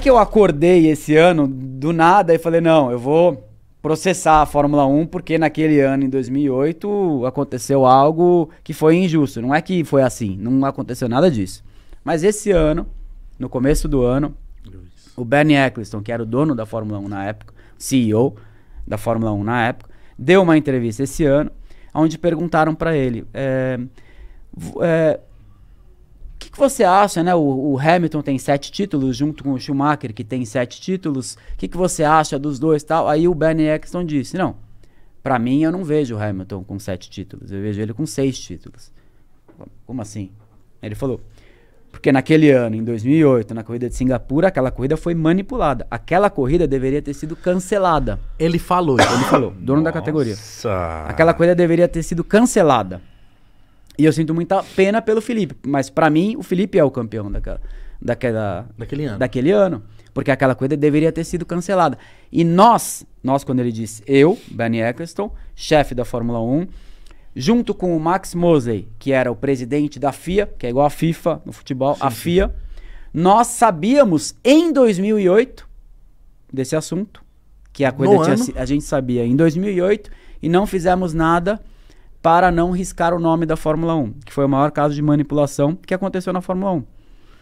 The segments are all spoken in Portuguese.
que eu acordei esse ano do nada e falei, não, eu vou processar a Fórmula 1 porque naquele ano, em 2008, aconteceu algo que foi injusto. Não é que foi assim, não aconteceu nada disso. Mas esse ano, no começo do ano, o Bernie Ecclestone, que era o dono da Fórmula 1 na época, CEO da Fórmula 1 na época, deu uma entrevista esse ano, onde perguntaram para ele, o que você acha, né? O Hamilton tem 7 títulos, junto com o Schumacher, que tem 7 títulos. O que você acha dos dois e tal? Aí o Bernie Ecclestone disse, não, pra mim eu não vejo o Hamilton com 7 títulos, eu vejo ele com 6 títulos. Como assim? Ele falou, porque naquele ano, em 2008, na corrida de Singapura, aquela corrida foi manipulada. Aquela corrida deveria ter sido cancelada. Ele falou, dono da categoria. Aquela corrida deveria ter sido cancelada. E eu sinto muita pena pelo Felipe, mas pra mim o Felipe é o campeão daquele ano, porque aquela corrida deveria ter sido cancelada. E nós quando ele disse, eu, Bernie Ecclestone, chefe da Fórmula 1, junto com o Max Mosley, que era o presidente da FIA, que é igual a FIFA no futebol, sim, a FIA, nós sabíamos em 2008 desse assunto, que a corrida a gente sabia em 2008 e não fizemos nada para não riscar o nome da Fórmula 1, que foi o maior caso de manipulação que aconteceu na Fórmula 1.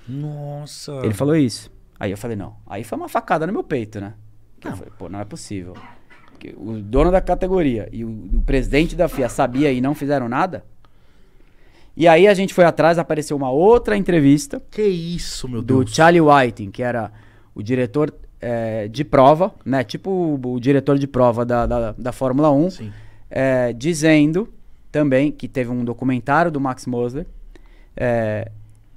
Nossa. Ele falou isso. Aí eu falei, não. Aí foi uma facada no meu peito, né? Eu falei, pô, não é possível. Porque o dono da categoria e o presidente da FIA sabia e não fizeram nada. E aí a gente foi atrás, apareceu uma outra entrevista. Que isso, meu Deus. Do Charlie Whiting, que era o diretor de prova, né? Tipo o diretor de prova da Fórmula 1. Sim. Dizendo também que teve um documentário do Max Mosley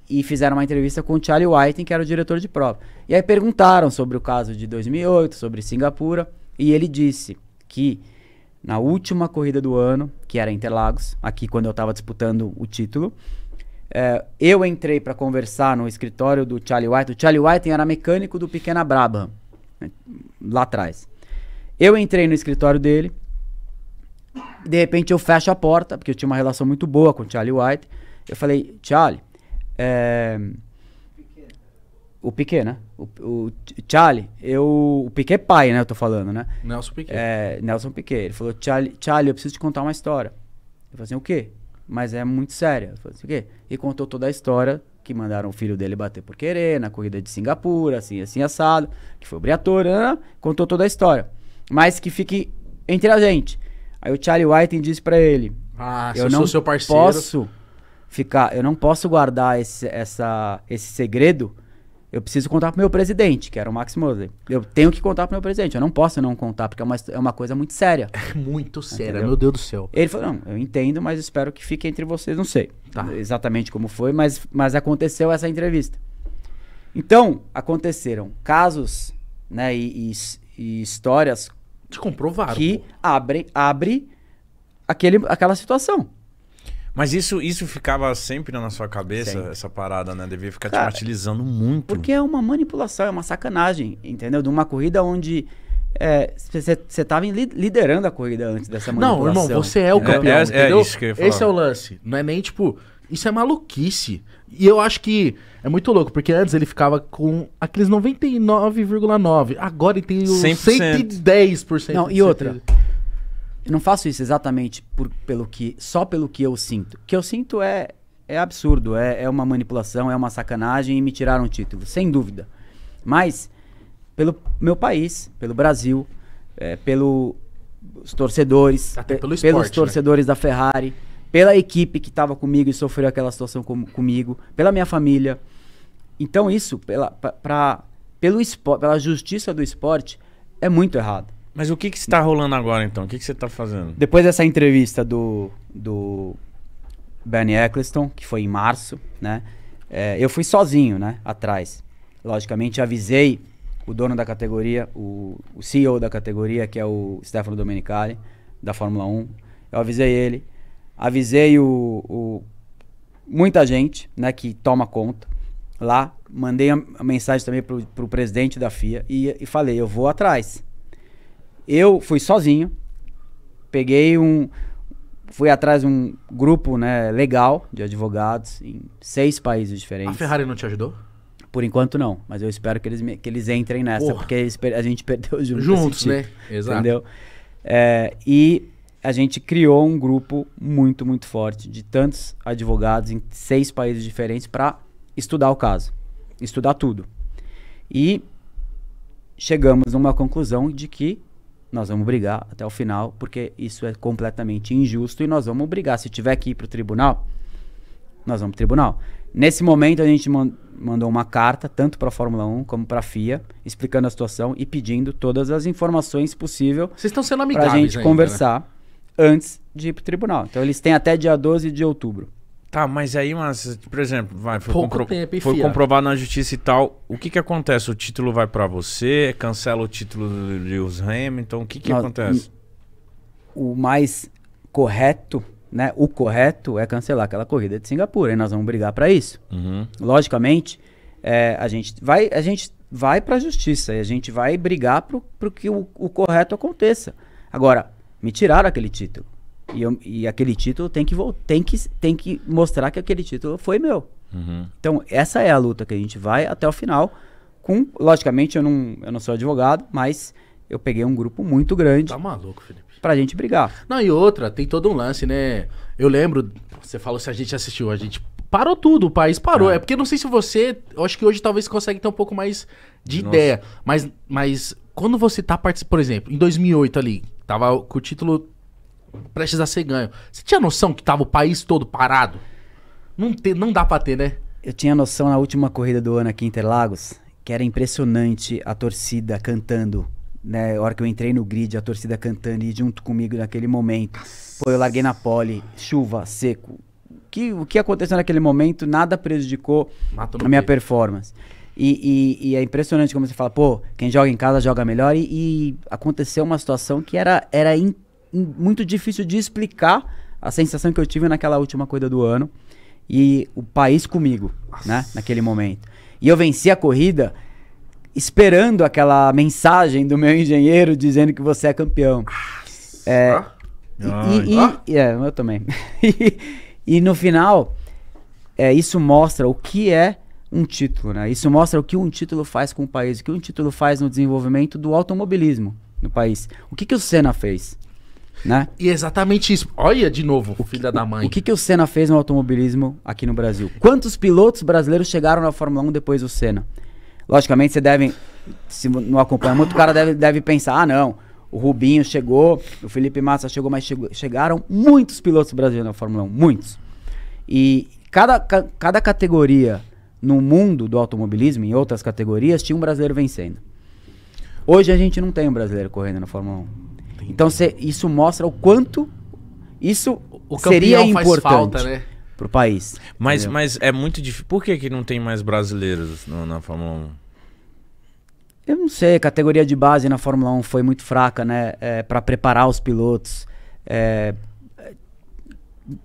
e fizeram uma entrevista com o Charlie Whiting, que era o diretor de prova. E aí perguntaram sobre o caso de 2008, sobre Singapura, e ele disse que na última corrida do ano, que era Interlagos, aqui quando eu estava disputando o título, eu entrei para conversar no escritório do Charlie Whiting. O Charlie Whiting era mecânico do Pequena Brabham, lá atrás. Eu entrei no escritório dele. De repente eu fecho a porta, porque eu tinha uma relação muito boa com o Charlie White. Eu falei, Charlie, o Piquet, né? O Charlie, o Piquet pai, né? Eu tô falando, né? Nelson Piquet. Nelson Piquet. Ele falou, Charlie, eu preciso te contar uma história. Eu falei assim, o quê? Mas é muito séria. Eu falei assim, o quê? E contou toda a história que mandaram o filho dele bater por querer, na corrida de Singapura, assim, assim, assado, que foi Briatore, né? Contou toda a história. Mas que fique entre a gente. Aí o Charlie Whiting disse pra ele, eu não sou seu parceiro, eu não posso guardar esse segredo, eu preciso contar pro meu presidente, que era o Max Mosley. Eu tenho que contar pro meu presidente, eu não posso não contar, porque é uma coisa muito séria. É muito séria, entendeu? Meu Deus do céu. Ele falou, não, eu entendo, mas espero que fique entre vocês, não sei exatamente como foi, mas aconteceu essa entrevista. Então, aconteceram casos, né, e histórias comprovaram, que abre aquela situação. Mas isso ficava sempre na sua cabeça, sempre. Essa parada, né? Devia ficar te martirizando muito. Porque é uma manipulação, é uma sacanagem, entendeu? De uma corrida onde você tava liderando a corrida antes dessa manipulação. Não, irmão, você é o campeão, entendeu? Isso que eu ia falar. Esse é o lance. Não é nem, tipo... Isso é maluquice. E eu acho que é muito louco, porque antes ele ficava com aqueles 99,9%. Agora ele tem o 110%. Não, e outra... Eu não faço isso exatamente só pelo que eu sinto. O que eu sinto é absurdo, é uma manipulação, é uma sacanagem e me tiraram o título, sem dúvida. Mas, pelo meu país, pelo Brasil, pelos torcedores, até pelo pelos esporte, torcedores, né, da Ferrari, pela equipe que estava comigo e sofreu aquela situação comigo, pela minha família. Então isso, pelo esporte, pela justiça do esporte, é muito errado. Mas o que está rolando agora, então? O que você está fazendo? Depois dessa entrevista do Bernie Ecclestone, que foi em março, né? Eu fui sozinho, né? Atrás. Logicamente, avisei o dono da categoria, o CEO da categoria, que é o Stefano Domenicali, da Fórmula 1. Eu avisei ele. Avisei muita gente, né? Que toma conta lá. Mandei a mensagem também pro presidente da FIA e falei, eu vou atrás. Eu fui sozinho, fui atrás de um grupo, né, legal de advogados em 6 países diferentes. A Ferrari não te ajudou? Por enquanto não, mas eu espero que eles entrem nessa, Porra. porque a gente perdeu Juntos, né? Exato. Entendeu? E a gente criou um grupo muito, muito forte de tantos advogados em 6 países diferentes para estudar o caso, estudar tudo. E chegamos numa conclusão de que nós vamos brigar até o final, porque isso é completamente injusto e nós vamos brigar. Se tiver que ir para o tribunal, nós vamos para o tribunal. Nesse momento a gente mandou uma carta, tanto para a Fórmula 1 como para a FIA, explicando a situação e pedindo todas as informações possíveis. Vocês estão sendo amigáveis para a gente ainda, conversar, né? Antes de ir para o tribunal. Então eles têm até dia 12 de outubro. Tá, mas aí, por exemplo, foi comprovado na justiça e tal, o que acontece? O título vai pra você, cancela o título do Lewis Hamilton, o que acontece? O mais correto, né? O correto é cancelar aquela corrida de Singapura, e nós vamos brigar pra isso. Uhum. Logicamente, a gente vai pra justiça, e a gente vai brigar pro que o correto aconteça. Agora, me tiraram aquele título. E aquele título tem que mostrar que aquele título foi meu. Uhum. Então, essa é a luta que a gente vai até o final. Logicamente, eu não sou advogado, mas eu peguei um grupo muito grande. Tá maluco, Felipe. Pra gente brigar. Não, e outra, tem todo um lance, né? Eu lembro, você falou se a gente assistiu, a gente parou tudo, o país parou. É porque não sei se você, eu acho que hoje talvez consegue ter um pouco mais de ideia. Mas quando você tá participando, por exemplo, em 2008 ali, tava com o título prestes a ser ganho. Você tinha noção que tava o país todo parado? Não dá pra ter, né? Eu tinha noção na última corrida do ano aqui em Interlagos, que era impressionante a torcida cantando, né? A hora que eu entrei no grid, a torcida cantando e junto comigo naquele momento. Pô, eu larguei na pole, chuva, seco. O que aconteceu naquele momento, nada prejudicou a minha performance. E é impressionante como você fala, pô, quem joga em casa joga melhor. E aconteceu uma situação que era muito difícil de explicar a sensação que eu tive naquela última corrida do ano e o país comigo, né, naquele momento. E eu venci a corrida esperando aquela mensagem do meu engenheiro dizendo que você é campeão. Eu também. E no final, isso mostra o que é um título, né? Isso mostra o que um título faz com o país, o que um título faz no desenvolvimento do automobilismo no país. O que o Senna fez? Né? E exatamente isso. Olha de novo, filha da mãe. O que o Senna fez no automobilismo aqui no Brasil? Quantos pilotos brasileiros chegaram na Fórmula 1 depois do Senna? Logicamente, você deve, se não acompanha muito, o cara deve pensar, não, o Rubinho chegou, o Felipe Massa chegou, mas chegaram muitos pilotos brasileiros na Fórmula 1, muitos. E cada categoria no mundo do automobilismo, em outras categorias, tinha um brasileiro vencendo. Hoje a gente não tem um brasileiro correndo na Fórmula 1. Então isso mostra o quanto isso seria importante falta, né? Pro país. Mas é muito difícil. Por que não tem mais brasileiros na Fórmula 1? Eu não sei, a categoria de base na Fórmula 1 foi muito fraca, né? Para preparar os pilotos.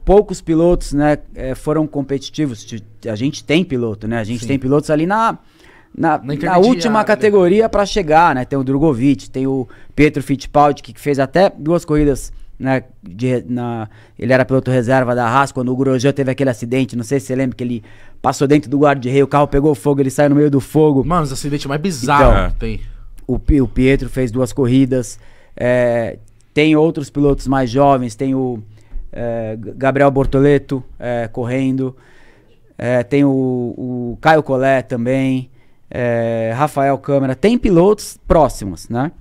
Poucos pilotos, né, foram competitivos. A gente tem piloto, né? A gente tem pilotos ali na última categoria para chegar, né? Tem o Drogovic, tem o Pietro Fittipaldi, que fez até 2 corridas, né? Ele era piloto reserva da Haas, quando o Grosjean teve aquele acidente, não sei se você lembra, que ele passou dentro do guarda-reio, o carro pegou fogo, ele saiu no meio do fogo. Mano, os acidentes mais bizarros que tem. O Pietro fez 2 corridas, tem outros pilotos mais jovens, tem o Gabriel Bortoleto correndo, tem o Caio Collet também, Rafael Câmara, tem pilotos próximos, né?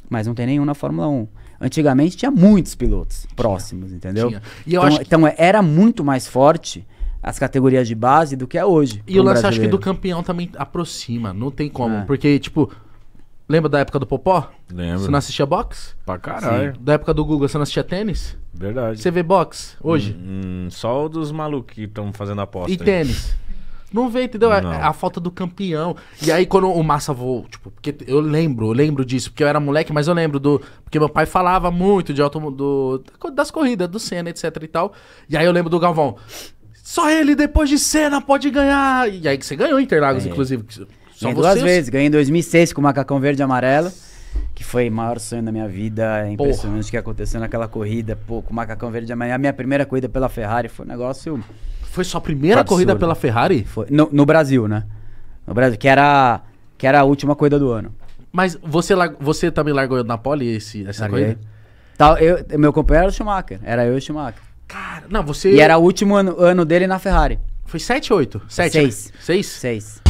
Mas não tem nenhum na Fórmula 1. Antigamente tinha muitos pilotos próximos, entendeu? E então era muito mais forte as categorias de base do que é hoje. E o lance, acho que do campeão também aproxima, não tem como. Porque, tipo, lembra da época do Popó? Lembro. Você não assistia boxe? Pra caralho. Sim. Da época do Guga, você não assistia tênis? Verdade. Você vê boxe hoje? Só dos malucos que estão fazendo aposta. E tênis? Não vê, entendeu? Não. A falta do campeão. E aí quando o Massa voou, tipo, porque eu lembro disso, porque eu era moleque, mas eu lembro porque meu pai falava muito de das corridas, do Senna, etc e tal. E aí eu lembro do Galvão. Só ele, depois de Senna, pode ganhar. E aí que você ganhou Interlagos, inclusive. Só ganhei 2 vezes. Ganhei em 2006 com o macacão verde e amarelo, que foi o maior sonho da minha vida. É impressionante o que aconteceu naquela corrida. Pô, com o macacão verde e amarelo. A minha primeira corrida pela Ferrari foi um negócio... Foi sua primeira corrida pela Ferrari? Foi. No Brasil, né? No Brasil, que era a última corrida do ano. Mas você também largou na pole essa Larguei. corrida? Meu companheiro era o Schumacher. Era eu e o Schumacher. Cara, não, você... E era o último ano dele na Ferrari. Foi 7 ou 8? 7. 6. 6? 6.